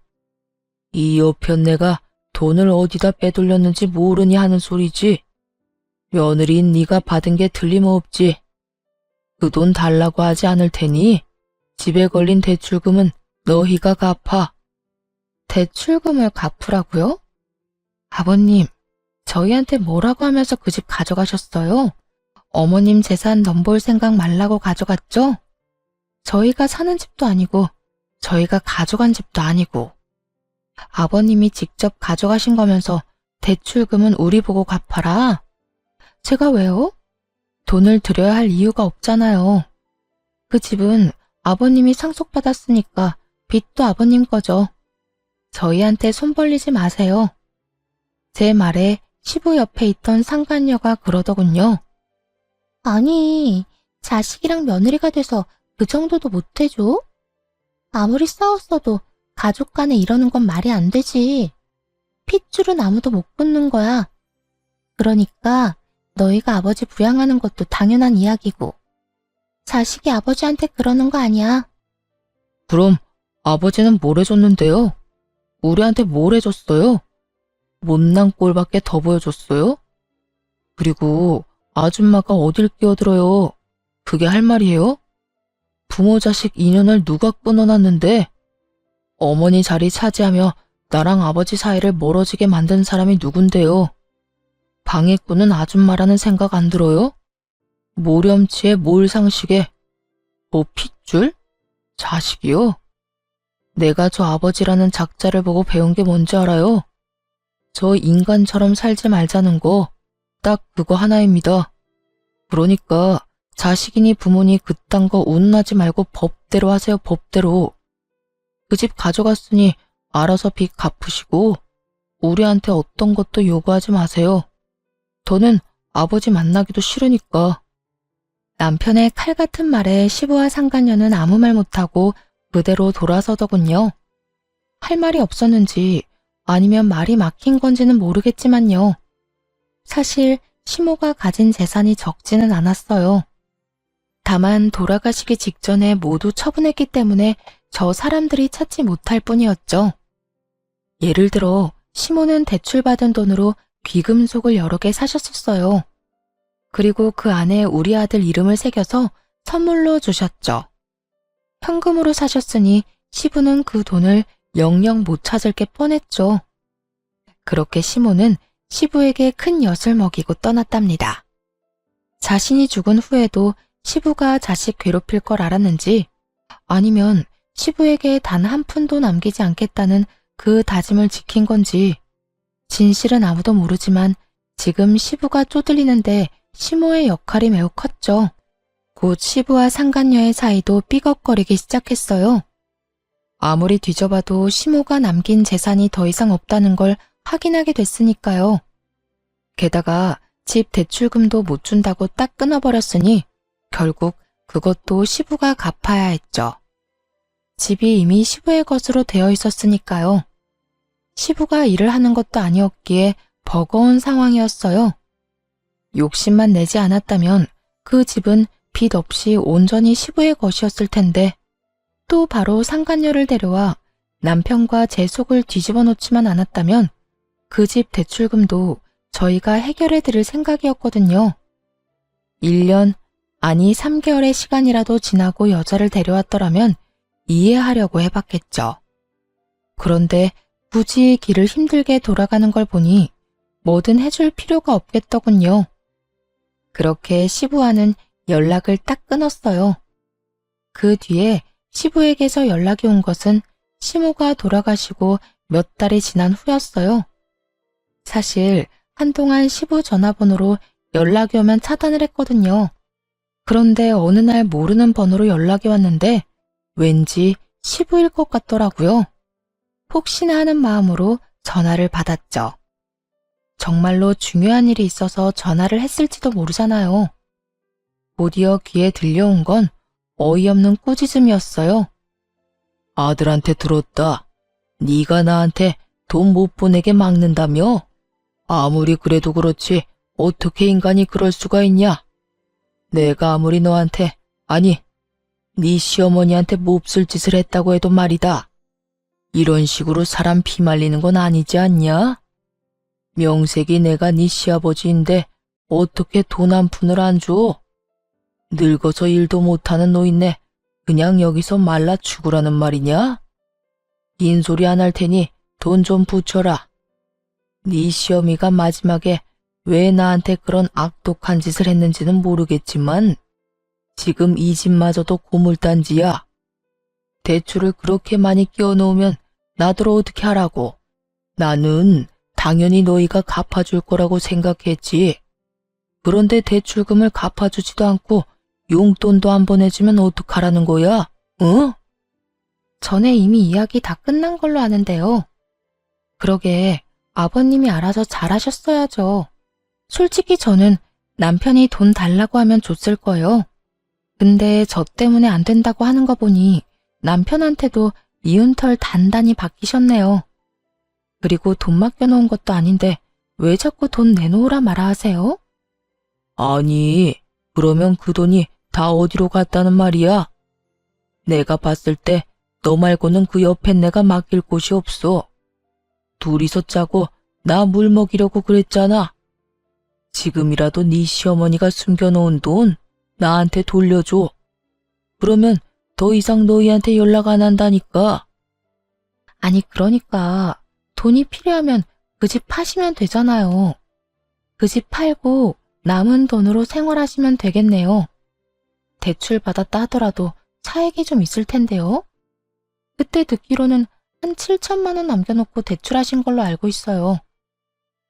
이 여편네가 돈을 어디다 빼돌렸는지 모르니 하는 소리지. 며느리인 네가 받은 게 틀림없지. 그 돈 달라고 하지 않을 테니 집에 걸린 대출금은 너희가 갚아. 대출금을 갚으라고요? 아버님, 저희한테 뭐라고 하면서 그 집 가져가셨어요? 어머님 재산 넘볼 생각 말라고 가져갔죠? 저희가 사는 집도 아니고 저희가 가져간 집도 아니고 아버님이 직접 가져가신 거면서 대출금은 우리 보고 갚아라. 제가 왜요? 돈을 드려야 할 이유가 없잖아요. 그 집은 아버님이 상속받았으니까 빚도 아버님 거죠. 저희한테 손 벌리지 마세요. 제 말에 시부 옆에 있던 상간녀가 그러더군요. 아니, 자식이랑 며느리가 돼서 그 정도도 못해줘? 아무리 싸웠어도 가족 간에 이러는 건 말이 안 되지. 핏줄은 아무도 못 끊는 거야. 그러니까 너희가 아버지 부양하는 것도 당연한 이야기고 자식이 아버지한테 그러는 거 아니야. 그럼 아버지는 뭘 해줬는데요? 우리한테 뭘 해줬어요? 못난 꼴밖에 더 보여줬어요? 그리고 아줌마가 어딜 끼어들어요? 그게 할 말이에요? 부모 자식 인연을 누가 끊어놨는데 어머니 자리 차지하며 나랑 아버지 사이를 멀어지게 만든 사람이 누군데요? 방해꾼은 아줌마라는 생각 안 들어요? 모렴치에 몰상식에 뭐 핏줄? 자식이요? 내가 저 아버지라는 작자를 보고 배운 게 뭔지 알아요? 저 인간처럼 살지 말자는 거 딱 그거 하나입니다. 그러니까 자식이니 부모니 그딴 거 운운하지 말고 법대로 하세요, 법대로. 그 집 가져갔으니 알아서 빚 갚으시고 우리한테 어떤 것도 요구하지 마세요. 더는 아버지 만나기도 싫으니까. 남편의 칼 같은 말에 시부와 상간녀는 아무 말 못하고 그대로 돌아서더군요. 할 말이 없었는지 아니면 말이 막힌 건지는 모르겠지만요. 사실 시모가 가진 재산이 적지는 않았어요. 다만 돌아가시기 직전에 모두 처분했기 때문에 저 사람들이 찾지 못할 뿐이었죠. 예를 들어 시모는 대출받은 돈으로 귀금속을 여러 개 사셨었어요. 그리고 그 안에 우리 아들 이름을 새겨서 선물로 주셨죠. 현금으로 사셨으니 시부는 그 돈을 영영 못 찾을 게 뻔했죠. 그렇게 시모는 시부에게 큰 엿을 먹이고 떠났답니다. 자신이 죽은 후에도 시부가 자식 괴롭힐 걸 알았는지 아니면 시부에게 단 한 푼도 남기지 않겠다는 그 다짐을 지킨 건지 진실은 아무도 모르지만 지금 시부가 쪼들리는데 시모의 역할이 매우 컸죠. 곧 시부와 상간녀의 사이도 삐걱거리기 시작했어요. 아무리 뒤져봐도 시모가 남긴 재산이 더 이상 없다는 걸 확인하게 됐으니까요. 게다가 집 대출금도 못 준다고 딱 끊어버렸으니 결국 그것도 시부가 갚아야 했죠. 집이 이미 시부의 것으로 되어 있었으니까요. 시부가 일을 하는 것도 아니었기에 버거운 상황이었어요. 욕심만 내지 않았다면 그 집은 빚 없이 온전히 시부의 것이었을 텐데 또 바로 상간녀를 데려와 남편과 제 속을 뒤집어 놓지만 않았다면 그 집 대출금도 저희가 해결해 드릴 생각이었거든요. 1년, 아니 3개월의 시간이라도 지나고 여자를 데려왔더라면 이해하려고 해봤겠죠. 그런데 굳이 길을 힘들게 돌아가는 걸 보니 뭐든 해줄 필요가 없겠더군요. 그렇게 시부와는 연락을 딱 끊었어요. 그 뒤에 시부에게서 연락이 온 것은 시모가 돌아가시고 몇 달이 지난 후였어요. 사실 한동안 시부 전화번호로 연락이 오면 차단을 했거든요. 그런데 어느 날 모르는 번호로 연락이 왔는데 왠지 시부일 것 같더라고요. 혹시나 하는 마음으로 전화를 받았죠. 정말로 중요한 일이 있어서 전화를 했을지도 모르잖아요. 곧이어 귀에 들려온 건 어이없는 꾸짖음이었어요. 아들한테 들었다. 네가 나한테 돈 못 보내게 막는다며? 아무리 그래도 그렇지 어떻게 인간이 그럴 수가 있냐? 내가 아무리 너한테, 아니, 네 시어머니한테 몹쓸 짓을 했다고 해도 말이다. 이런 식으로 사람 피말리는 건 아니지 않냐? 명색이 내가 네 시아버지인데 어떻게 돈 한 푼을 안 줘? 늙어서 일도 못하는 노인네 그냥 여기서 말라 죽으라는 말이냐? 긴 소리 안 할 테니 돈 좀 붙여라. 네 시어미가 마지막에 왜 나한테 그런 악독한 짓을 했는지는 모르겠지만 지금 이 집마저도 고물단지야. 대출을 그렇게 많이 끼워놓으면 나더러 어떻게 하라고. 나는 당연히 너희가 갚아줄 거라고 생각했지. 그런데 대출금을 갚아주지도 않고 용돈도 안 보내주면 어떡하라는 거야? 응? 전에 이미 이야기 다 끝난 걸로 아는데요. 그러게 아버님이 알아서 잘하셨어야죠. 솔직히 저는 남편이 돈 달라고 하면 줬을 거예요. 근데 저 때문에 안 된다고 하는 거 보니 남편한테도 미운 털 단단히 박히셨네요. 그리고 돈 맡겨놓은 것도 아닌데 왜 자꾸 돈 내놓으라 말아 하세요? 아니, 그러면 그 돈이 다 어디로 갔다는 말이야? 내가 봤을 때 너 말고는 그 옆엔 내가 맡길 곳이 없어. 둘이서 짜고 나 물 먹이려고 그랬잖아. 지금이라도 네 시어머니가 숨겨놓은 돈 나한테 돌려줘. 그러면 더 이상 너희한테 연락 안 한다니까. 아니 그러니까 돈이 필요하면 그 집 파시면 되잖아요. 그 집 팔고 남은 돈으로 생활하시면 되겠네요. 대출 받았다 하더라도 차액이 좀 있을 텐데요. 그때 듣기로는 한 7천만 원 남겨놓고 대출하신 걸로 알고 있어요.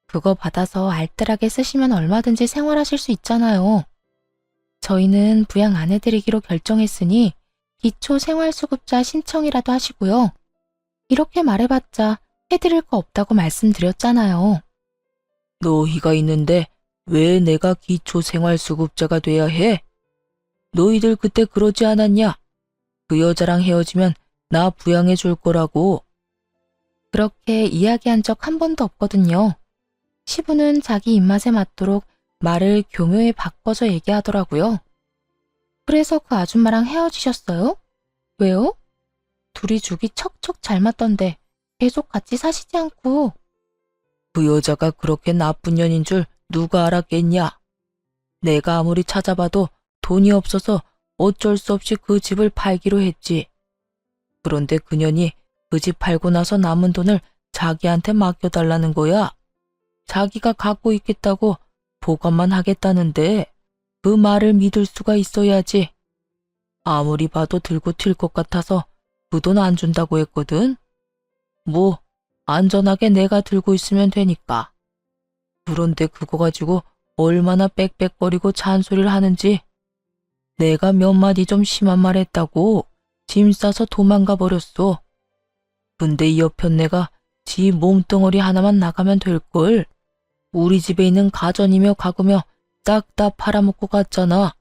그거 받아서 알뜰하게 쓰시면 얼마든지 생활하실 수 있잖아요. 저희는 부양 안 해드리기로 결정했으니 기초생활수급자 신청이라도 하시고요. 이렇게 말해봤자 해드릴 거 없다고 말씀드렸잖아요. 너희가 있는데 왜 내가 기초생활수급자가 돼야 해? 너희들 그때 그러지 않았냐? 그 여자랑 헤어지면 나 부양해 줄 거라고. 그렇게 이야기한 적 한 번도 없거든요. 시부는 자기 입맛에 맞도록 말을 교묘히 바꿔서 얘기하더라고요. 그래서 그 아줌마랑 헤어지셨어요? 왜요? 둘이 죽이 척척 잘 맞던데 계속 같이 사시지 않고. 그 여자가 그렇게 나쁜 년인 줄 누가 알았겠냐? 내가 아무리 찾아봐도 돈이 없어서 어쩔 수 없이 그 집을 팔기로 했지. 그런데 그년이 그 집 팔고 나서 남은 돈을 자기한테 맡겨달라는 거야. 자기가 갖고 있겠다고 보관만 하겠다는데 그 말을 믿을 수가 있어야지. 아무리 봐도 들고 튈 것 같아서 그 돈 안 준다고 했거든. 뭐 안전하게 내가 들고 있으면 되니까. 그런데 그거 가지고 얼마나 빽빽거리고 잔소리를 하는지. 내가 몇 마디 좀 심한 말 했다고 짐 싸서 도망가 버렸어. 근데 이 여편네가 지 몸뚱어리 하나만 나가면 될걸. 우리 집에 있는 가전이며 가구며 싹 다 팔아먹고 갔잖아.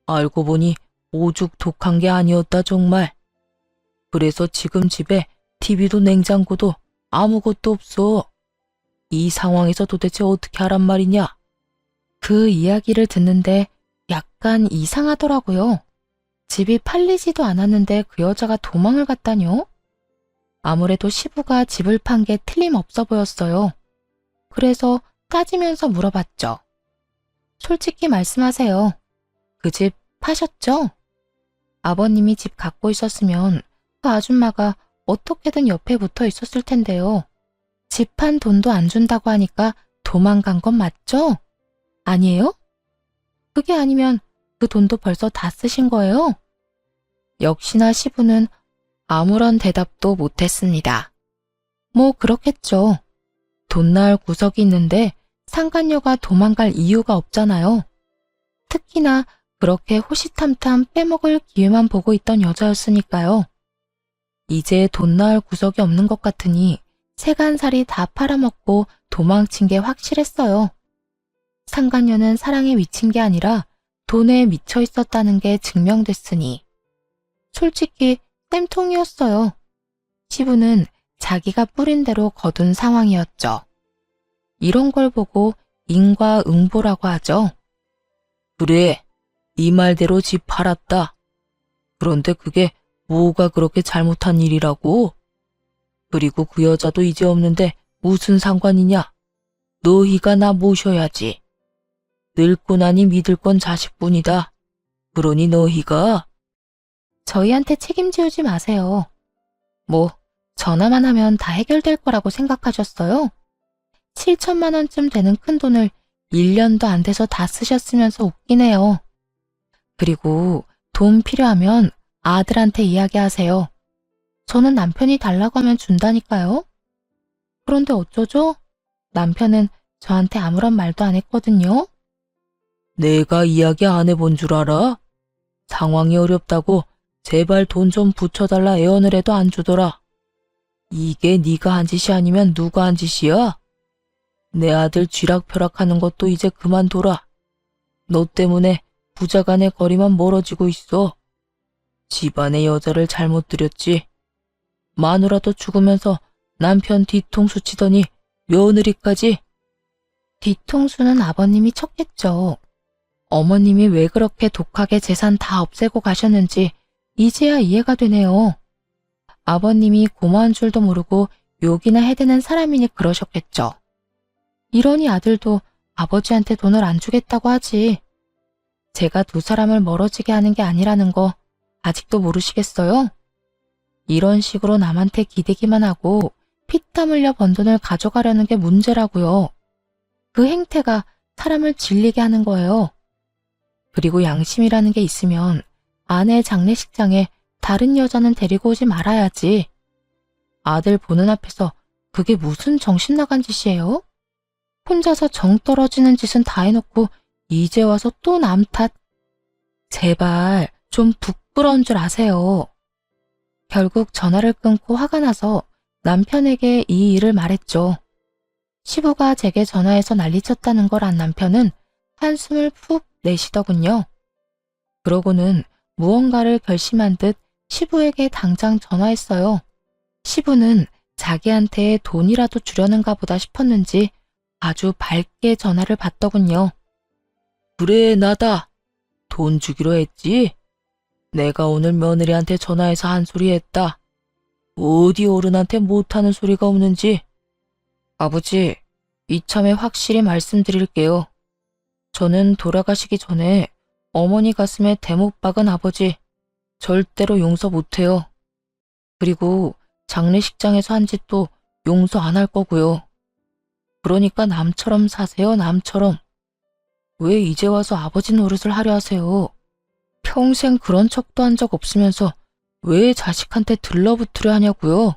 알고 보니 오죽 독한 게 아니었다 정말. 그래서 지금 집에 TV도 냉장고도 아무것도 없어. 이 상황에서 도대체 어떻게 하란 말이냐? 그 이야기를 듣는데 약간 이상하더라고요. 집이 팔리지도 않았는데 그 여자가 도망을 갔다뇨? 아무래도 시부가 집을 판 게 틀림없어 보였어요. 그래서 따지면서 물어봤죠. 솔직히 말씀하세요. 그 집 파셨죠? 아버님이 집 갖고 있었으면 그 아줌마가 어떻게든 옆에 붙어 있었을 텐데요. 집 판 돈도 안 준다고 하니까 도망간 건 맞죠? 아니에요? 그게 아니면 그 돈도 벌써 다 쓰신 거예요? 역시나 시부는 아무런 대답도 못했습니다. 뭐 그렇겠죠. 돈 나을 구석이 있는데 상간녀가 도망갈 이유가 없잖아요. 특히나 그렇게 호시탐탐 빼먹을 기회만 보고 있던 여자였으니까요. 이제 돈 나을 구석이 없는 것 같으니 세간살이 다 팔아먹고 도망친 게 확실했어요. 상간녀는 사랑에 미친 게 아니라 돈에 미쳐 있었다는 게 증명됐으니. 솔직히 쌤통이었어요. 시부는 자기가 뿌린 대로 거둔 상황이었죠. 이런 걸 보고 인과응보라고 하죠. 그래, 네 말대로 집 팔았다. 그런데 그게 뭐가 그렇게 잘못한 일이라고? 그리고 그 여자도 이제 없는데 무슨 상관이냐? 너희가 나 모셔야지. 늙고 나니 믿을 건 자식뿐이다. 그러니 너희가. 저희한테 책임지우지 마세요. 뭐 전화만 하면 다 해결될 거라고 생각하셨어요? 7천만 원쯤 되는 큰 돈을 1년도 안 돼서 다 쓰셨으면서 웃기네요. 그리고 돈 필요하면 아들한테 이야기하세요. 저는 남편이 달라고 하면 준다니까요. 그런데 어쩌죠? 남편은 저한테 아무런 말도 안 했거든요. 내가 이야기 안 해본 줄 알아? 상황이 어렵다고 제발 돈 좀 붙여달라 애원을 해도 안 주더라. 이게 네가 한 짓이 아니면 누가 한 짓이야? 내 아들 쥐락펴락하는 것도 이제 그만둬라. 너 때문에 부자간의 거리만 멀어지고 있어. 집안의 여자를 잘못 들였지. 마누라도 죽으면서 남편 뒤통수 치더니 며느리까지. 뒤통수는 아버님이 쳤겠죠. 어머님이 왜 그렇게 독하게 재산 다 없애고 가셨는지 이제야 이해가 되네요. 아버님이 고마운 줄도 모르고 욕이나 해대는 사람이니 그러셨겠죠. 이러니 아들도 아버지한테 돈을 안 주겠다고 하지. 제가 두 사람을 멀어지게 하는 게 아니라는 거 아직도 모르시겠어요? 이런 식으로 남한테 기대기만 하고 피땀 흘려 번 돈을 가져가려는 게 문제라고요. 그 행태가 사람을 질리게 하는 거예요. 그리고 양심이라는 게 있으면 아내 장례식장에 다른 여자는 데리고 오지 말아야지. 아들 보는 앞에서 그게 무슨 정신 나간 짓이에요? 혼자서 정 떨어지는 짓은 다 해놓고 이제 와서 또 남 탓. 제발 좀 부끄러운 줄 아세요. 결국 전화를 끊고 화가 나서 남편에게 이 일을 말했죠. 시부가 제게 전화해서 난리쳤다는 걸 안 남편은 한숨을 푹 내쉬더군요. 그러고는 무언가를 결심한 듯 시부에게 당장 전화했어요. 시부는 자기한테 돈이라도 주려는가 보다 싶었는지 아주 밝게 전화를 받더군요. 그래, 나다. 돈 주기로 했지? 내가 오늘 며느리한테 전화해서 한 소리 했다. 어디 어른한테 못하는 소리가 없는지. 아버지, 이참에 확실히 말씀드릴게요. 저는 돌아가시기 전에 어머니 가슴에 대못 박은 아버지 절대로 용서 못해요. 그리고 장례식장에서 한 짓도 용서 안 할 거고요. 그러니까 남처럼 사세요, 남처럼. 왜 이제 와서 아버지 노릇을 하려 하세요? 평생 그런 척도 한 적 없으면서 왜 자식한테 들러붙으려 하냐고요?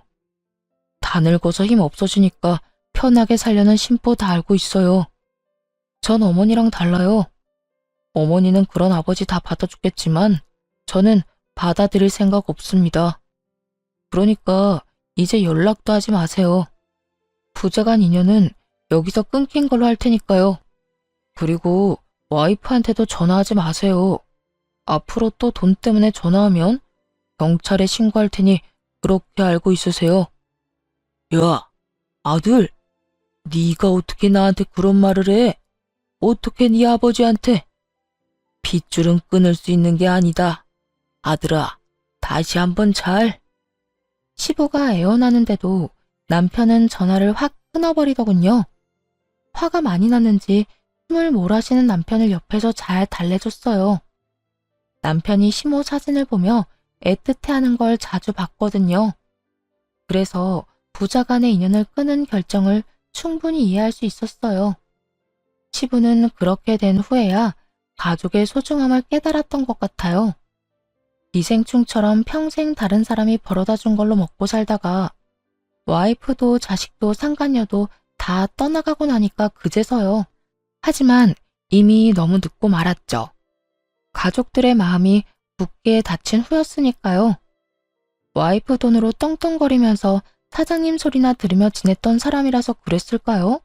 다 늙어서 힘 없어지니까 편하게 살려는 심보 다 알고 있어요. 전 어머니랑 달라요. 어머니는 그런 아버지 다 받아주겠지만 저는 받아들일 생각 없습니다. 그러니까 이제 연락도 하지 마세요. 부재간 인연은 여기서 끊긴 걸로 할 테니까요. 그리고 와이프한테도 전화하지 마세요. 앞으로 또 돈 때문에 전화하면 경찰에 신고할 테니 그렇게 알고 있으세요. 야, 아들. 네가 어떻게 나한테 그런 말을 해? 어떻게 네 아버지한테? 핏줄은 끊을 수 있는 게 아니다. 아들아, 다시 한번 잘. 시부가 애원하는데도 남편은 전화를 확 끊어버리더군요. 화가 많이 났는지 숨을 몰아쉬는 남편을 옆에서 잘 달래줬어요. 남편이 시모 사진을 보며 애틋해하는 걸 자주 봤거든요. 그래서 부자 간의 인연을 끊은 결정을 충분히 이해할 수 있었어요. 시부는 그렇게 된 후에야 가족의 소중함을 깨달았던 것 같아요. 기생충처럼 평생 다른 사람이 벌어다 준 걸로 먹고 살다가 와이프도 자식도 상간녀도 다 떠나가고 나니까 그제서요. 하지만 이미 너무 늦고 말았죠. 가족들의 마음이 굳게 닫힌 후였으니까요. 와이프 돈으로 떵떵거리면서 사장님 소리나 들으며 지냈던 사람이라서 그랬을까요?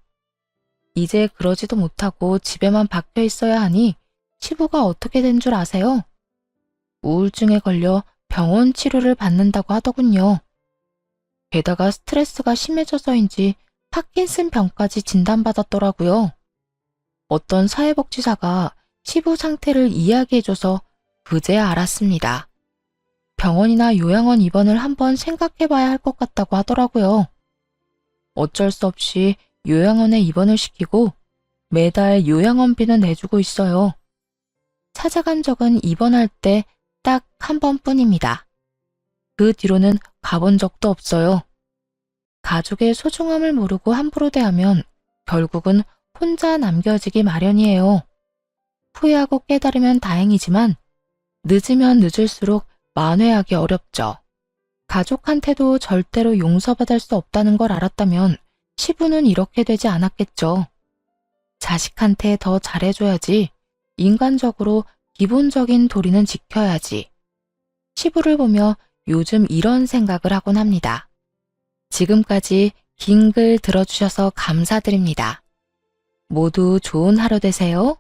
이제 그러지도 못하고 집에만 박혀 있어야 하니 시부가 어떻게 된 줄 아세요? 우울증에 걸려 병원 치료를 받는다고 하더군요. 게다가 스트레스가 심해져서인지 파킨슨 병까지 진단받았더라고요. 어떤 사회복지사가 시부 상태를 이야기해줘서 그제야 알았습니다. 병원이나 요양원 입원을 한번 생각해봐야 할 것 같다고 하더라고요. 어쩔 수 없이 요양원에 입원을 시키고 매달 요양원비는 내주고 있어요. 찾아간 적은 입원할 때 딱 한 번뿐입니다. 그 뒤로는 가본 적도 없어요. 가족의 소중함을 모르고 함부로 대하면 결국은 혼자 남겨지기 마련이에요. 후회하고 깨달으면 다행이지만 늦으면 늦을수록 만회하기 어렵죠. 가족한테도 절대로 용서받을 수 없다는 걸 알았다면 시부는 이렇게 되지 않았겠죠. 자식한테 더 잘해줘야지. 인간적으로 기본적인 도리는 지켜야지. 시부를 보며 요즘 이런 생각을 하곤 합니다. 지금까지 긴 글 들어주셔서 감사드립니다. 모두 좋은 하루 되세요.